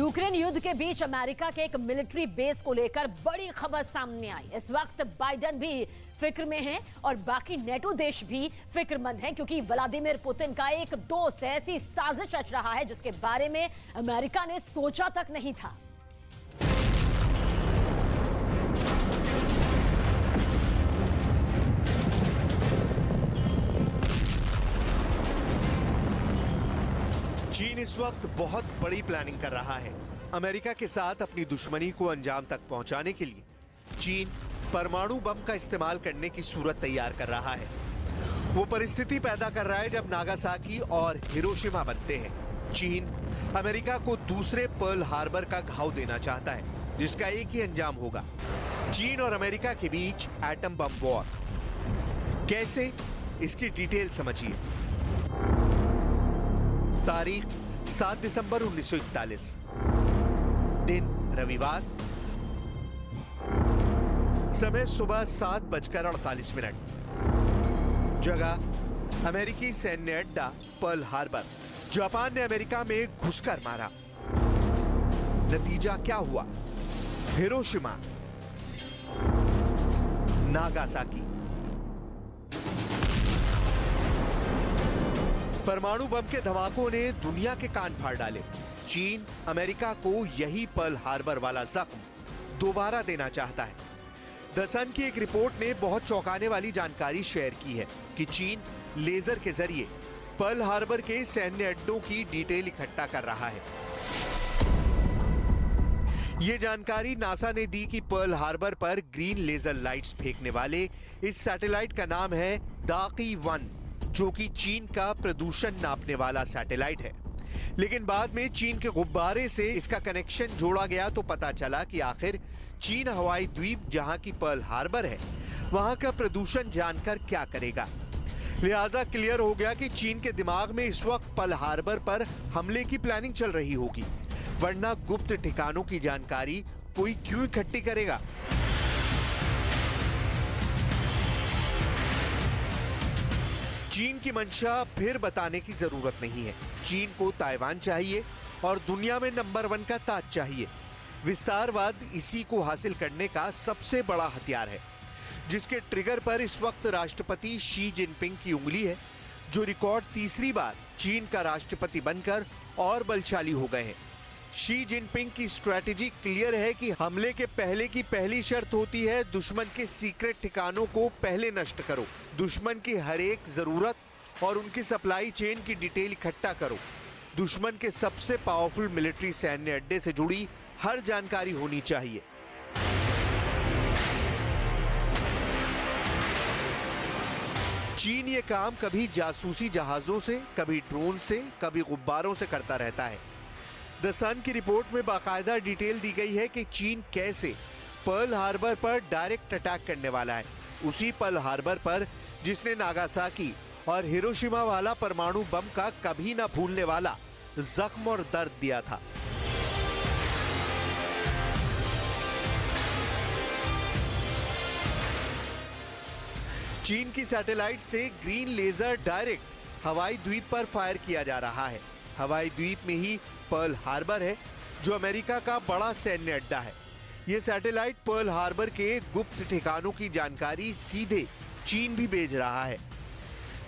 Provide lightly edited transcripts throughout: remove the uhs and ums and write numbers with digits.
Ukraine युद्ध के बीच America के एक मिलिट्री बेस को लेकर बड़ी खबर सामने आई। इस वक्त बाइडेन भी फिक्र में हैं और बाकी नेटो देश भी फिक्रमंद हैं, क्योंकि व्लादिमीर पुतिन का एक दोस्त ऐसी साजिश रच रहा है जिसके बारे में अमेरिका ने सोचा तक नहीं था। चीन इस वक्त बहुत बड़ी प्लानिंग कर रहा है। अमेरिका के साथ अपनी दुश्मनी को अंजाम तक पहुंचाने के लिए चीन परमाणु बम का इस्तेमाल करने की सूरत तैयार कर रहा है। वो परिस्थिति पैदा कर रहा है जब नागासाकी और हिरोशिमा बनते हैं। चीन अमेरिका को दूसरे पर्ल हार्बर का घाव देना चाहता है, जिसका एक ही अंजाम होगा, चीन और अमेरिका के बीच एटम बम वॉर। कैसे, इसकी डिटेल समझिए। तारीख 7 दिसंबर 1941, दिन रविवार, समय सुबह 7:48, जगह अमेरिकी सैन्य अड्डा पर्ल हार्बर। जापान ने अमेरिका में घुसकर मारा। नतीजा क्या हुआ? Hiroshima, Nagasaki. परमाणु बम के धमाकों ने दुनिया के कान फाड़ डाले। चीन अमेरिका को यही पर्ल हार्बर वाला जख्म दोबारा देना चाहता है। द सन की एक रिपोर्ट ने बहुत चौंकाने वाली जानकारी शेयर की है कि चीन लेजर के जरिए पर्ल हार्बर के सैन्य अड्डों की डिटेल इकट्ठा कर रहा है। यह जानकारी नासा ने दी कि पर्ल हार्बर पर ग्रीन लेजर लाइट्स फेंकने वाले इस सैटेलाइट का नाम है दाकी-1, जो कि चीन का प्रदूषण नापने वाला सैटेलाइट है। लेकिन बाद में चीन के गुब्बारे से इसका कनेक्शन जोड़ा गया तो पता चला कि आखिर चीन हवाई द्वीप, जहां की पर्ल हार्बर है, वहां का प्रदूषण जानकर क्या करेगा। लिहाजा क्लियर हो गया कि चीन के दिमाग में इस वक्त पर्ल हार्बर पर हमले की प्लानिंग चल रही होगी, वरना गुप्त ठिकानों की जानकारी कोई क्यों इकट्ठी करेगा। चीन की मंशा फिर बताने की जरूरत नहीं है। चीन को ताइवान चाहिए और दुनिया में नंबर 1 का ताज चाहिए। विस्तारवाद इसी को हासिल करने का सबसे बड़ा हथियार है, जिसके ट्रिगर पर इस वक्त राष्ट्रपति शी जिनपिंग की उंगली है, जो रिकॉर्ड तीसरी बार चीन का राष्ट्रपति बनकर और बलशाली हो गए हैं। शी जिनपिंग की स्ट्रैटेजी क्लियर है कि हमले के पहले की पहली शर्त होती है दुश्मन के सीक्रेट ठिकानों को पहले नष्ट करो। दुश्मन की हर एक जरूरत और उनकी सप्लाई चेन की डिटेल इकट्ठा करो। दुश्मन के सबसे पावरफुल मिलिट्री सैन्य अड्डे से जुड़ी हर जानकारी होनी चाहिए। चीन ये काम कभी जासूसी जहाजों से, कभी ड्रोन से, कभी गुब्बारों से करता रहता है। द सन की रिपोर्ट में बाकायदा डिटेल दी गई है कि चीन कैसे पर्ल हार्बर पर डायरेक्ट अटैक करने वाला है, उसी पर्ल हार्बर पर जिसने नागासाकी और हिरोशिमा वाला परमाणु बम का कभी ना भूलने वाला जख्म और दर्द दिया था। चीन की सैटेलाइट से ग्रीन लेजर डायरेक्ट हवाई द्वीप पर फायर किया जा रहा है। हवाई द्वीप में ही पर्ल हार्बर है, जो अमेरिका का बड़ा सैन्य अड्डा है। यह सैटेलाइट पर्ल हार्बर के गुप्त ठिकानों की जानकारी सीधे चीन भी भेज रहा है।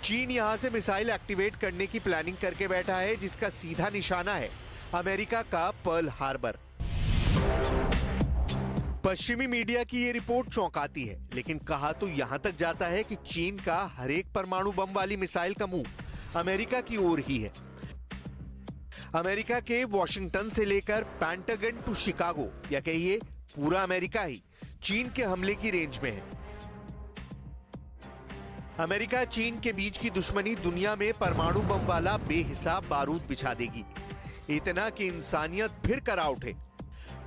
चीन यहां से मिसाइल एक्टिवेट करने की प्लानिंग करके बैठा है, जिसका सीधा निशाना है अमेरिका का पर्ल हार्बर। पश्चिमी मीडिया की यह रिपोर्ट चौंकाती है, लेकिन कहा तो यहां तक जाता है कि चीन का हर एक परमाणु बम वाली मिसाइल का मुंह अमेरिका की ओर ही है। अमेरिका के वॉशिंगटन से लेकर पेंटागन टू शिकागो, या कहिए पूरा अमेरिका ही चीन के हमले की रेंज में है। अमेरिका चीन के बीच की दुश्मनी दुनिया में परमाणु बम वाला बेहिसाब बारूद बिछा देगी, इतना कि इंसानियत फिर करा उठे।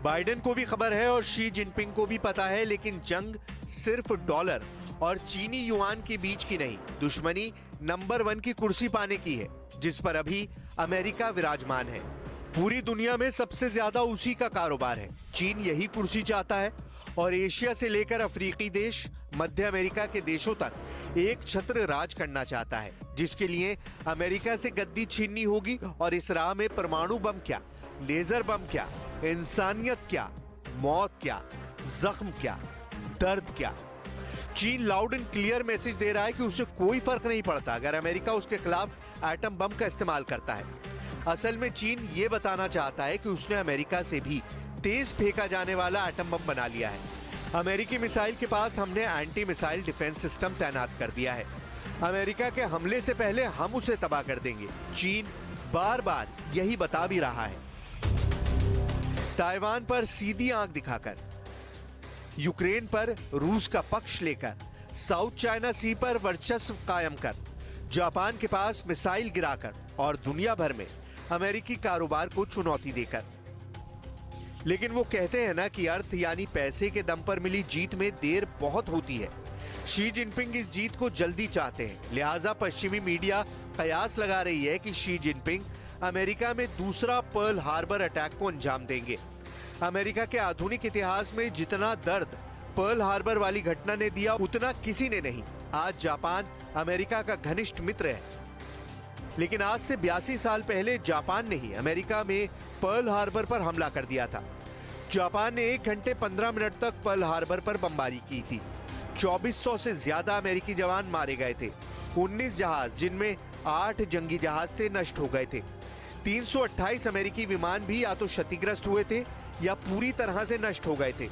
बाइडेन को भी खबर है और शी जिनपिंग को भी पता है, लेकिन जंग सिर्फ डॉलर और चीनी युआन के बीच की नहीं, दुश्मनी नंबर 1 की कुर्सी पाने की है, जिस पर अभी अमेरिका विराजमान है। पूरी दुनिया में सबसे ज्यादा उसी का कारोबार है। चीन यही कुर्सी चाहता है और एशिया से लेकर अफ्रीकी देश, मध्य अमेरिका के देशों तक एक छत्र राज करना चाहता है, जिसके लिए अमेरिका से गद्दी छीननी होगी। और इस राह में परमाणु बम क्या, लेजर बम क्या, इंसानियत क्या, मौत क्या, जख्म क्या, दर्द क्या। चीन लाउड एंड क्लियर मैसेज दे रहा है कि उसे कोई फर्क नहीं पड़ता अगर अमेरिका उसके खिलाफ एटम बम का इस्तेमाल करता है। असल में चीन ये बताना चाहता है कि उसने अमेरिका से भी तेज फेंका जाने वाला एटम बम बना लिया है। अमेरिकी मिसाइल के पास हमने एंटी मिसाइल डिफेंस सिस्टम तैनात कर दिया है। अमेरिका के हमले से पहले हम उसे तबाह कर देंगे। चीन बार बार यही बता भी रहा है। ताइवान पर सीधी आंख दिखाकर, यूक्रेन पर रूस का पक्ष लेकर, साउथ चाइना सी पर वर्चस्व कायम कर, जापान के पास मिसाइल गिराकर और दुनिया भर में अमेरिकी कारोबार को चुनौती देकर। लेकिन वो कहते हैं ना कि अर्थ यानी पैसे के दम पर मिली जीत में देर बहुत होती है। शी जिनपिंग इस जीत को जल्दी चाहते हैं, लिहाजा पश्चिमी मीडिया कयास लगा रही है कि शी जिनपिंग अमेरिका में दूसरा पर्ल हार्बर अटैक को अंजाम देंगे। अमेरिका के आधुनिक इतिहास में जितना दर्द पर्ल हार्बर वाली घटना ने दिया उतना किसी ने नहीं। आज जापान अमेरिका का घनिष्ठ मित्र है, लेकिन आज से 82 साल पहले जापान ने ही अमेरिका में पर्ल हार्बर पर हमला कर दिया था। जापान ने 1 घंटे 15 मिनट तक पर्ल हार्बर पर बमबारी की थी। 2400 से ज्यादा अमेरिकी जवान मारे गए थे। 19 जहाज, जिनमें 8 जंगी जहाज थे, नष्ट हो गए थे। 328 अमेरिकी विमान भी या तो क्षतिग्रस्त हुए थे या पूरी तरह से नष्ट हो गए थे।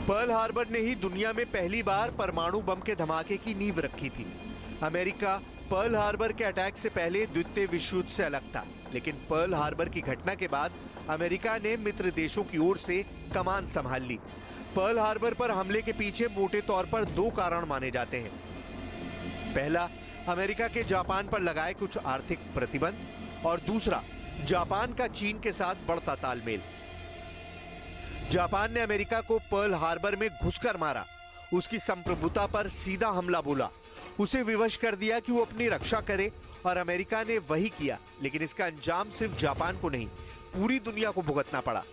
पर्ल हार्बर ने ही दुनिया में पहली बार परमाणु बम के धमाके की नींव रखी थी। अमेरिका पर्ल हार्बर के अटैक से पहले द्वितीय विश्व युद्ध से अलग था, लेकिन पर्ल हार्बर की घटना के बाद अमेरिका ने मित्र देशों की ओर से कमान संभाल ली। पर्ल हार्बर पर हमले के पीछे मोटे तौर पर 2 कारण माने जाते हैं। पहला, अमेरिका के जापान पर लगाए कुछ आर्थिक प्रतिबंध, और दूसरा, जापान का चीन के साथ बढ़ता तालमेल। जापान ने अमेरिका को पर्ल हार्बर में घुसकर मारा, उसकी संप्रभुता पर सीधा हमला बोला, उसे विवश कर दिया कि वो अपनी रक्षा करे, और अमेरिका ने वही किया। लेकिन इसका अंजाम सिर्फ जापान को नहीं, पूरी दुनिया को भुगतना पड़ा।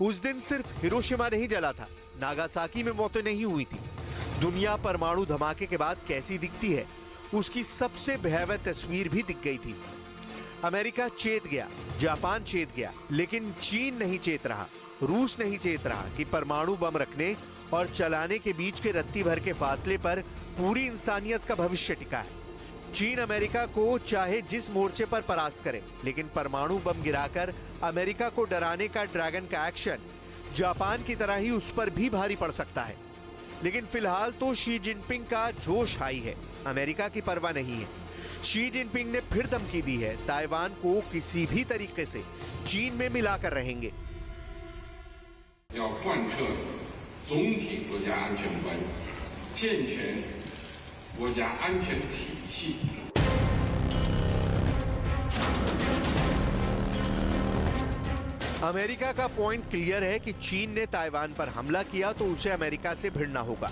उस दिन सिर्फ हिरोशिमा नहीं जला था, नागासाकी में मौतें नहीं हुई थी। दुनिया परमाणु धमाके के बाद कैसी दिखती है, उसकी सबसे भयावह तस्वीर भी दिख गई थी। अमेरिका चेत गया, जापान चेत गया, लेकिन चीन नहीं चेत रहा, रूस नहीं चेत रहा कि परमाणु बम रखने और चलाने के बीच के रत्ती भर के फासले पर पूरी इंसानियत का भविष्य टिका है। चीन अमेरिका को चाहे जिस मोर्चे पर परास्त करे, लेकिन परमाणु बम गिराकर अमेरिका को डराने का ड्रैगन का एक्शन जापान की तरह ही उस पर भी भारी पड़ सकता है। लेकिन फिलहाल तो शी जिनपिंग का जोश हाई है, अमेरिका की परवाह नहीं है। शी जिनपिंग ने फिर धमकी दी है, ताइवान को किसी भी तरीके से चीन में मिलाकर रहेंगे। 要贯彻总体国家安全观，健全国家安全体系。 अमेरिका का पॉइंट क्लियर है कि चीन ने ताइवान पर हमला किया तो उसे अमेरिका से भिड़ना होगा,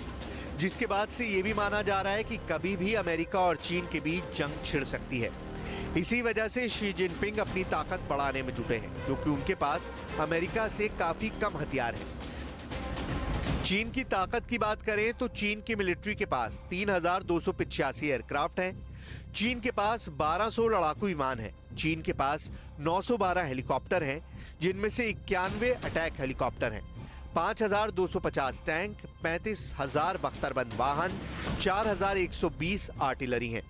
जिसके बाद से यह भी माना जा रहा है कि कभी भी अमेरिका और चीन के बीच जंग छिड़ सकती है। इसी वजह से शी जिनपिंग अपनी ताकत बढ़ाने में जुटे हैं, क्योंकि उनके पास अमेरिका से काफी कम हथियार हैं। चीन की ताकत की बात करें तो चीन की मिलिट्री के पास 3285 एयरक्राफ्ट हैं। चीन के पास 1200 लड़ाकू विमान हैं। चीन के पास 912 हेलीकॉप्टर हैं, जिनमें से 91 अटैक हेलीकॉप्टर हैं। 5250 टैंक, 35,000 बख्तरबंद वाहन, 4120 आर्टिलरी हैं।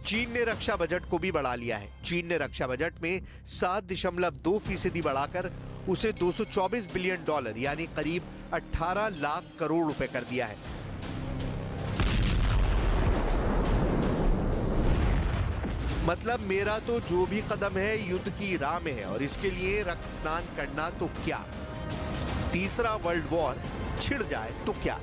चीन ने रक्षा बजट को भी बढ़ा लिया है। चीन ने रक्षा बजट में 7.2% बढ़ाकर उसे $224 बिलियन यानी करीब 18 लाख करोड़ रुपए कर दिया है। मतलब मेरा तो जो भी कदम है युद्ध की राह में है, और इसके लिए रक्त स्नान करना तो क्या, तीसरा वर्ल्ड वॉर छिड़ जाए तो क्या।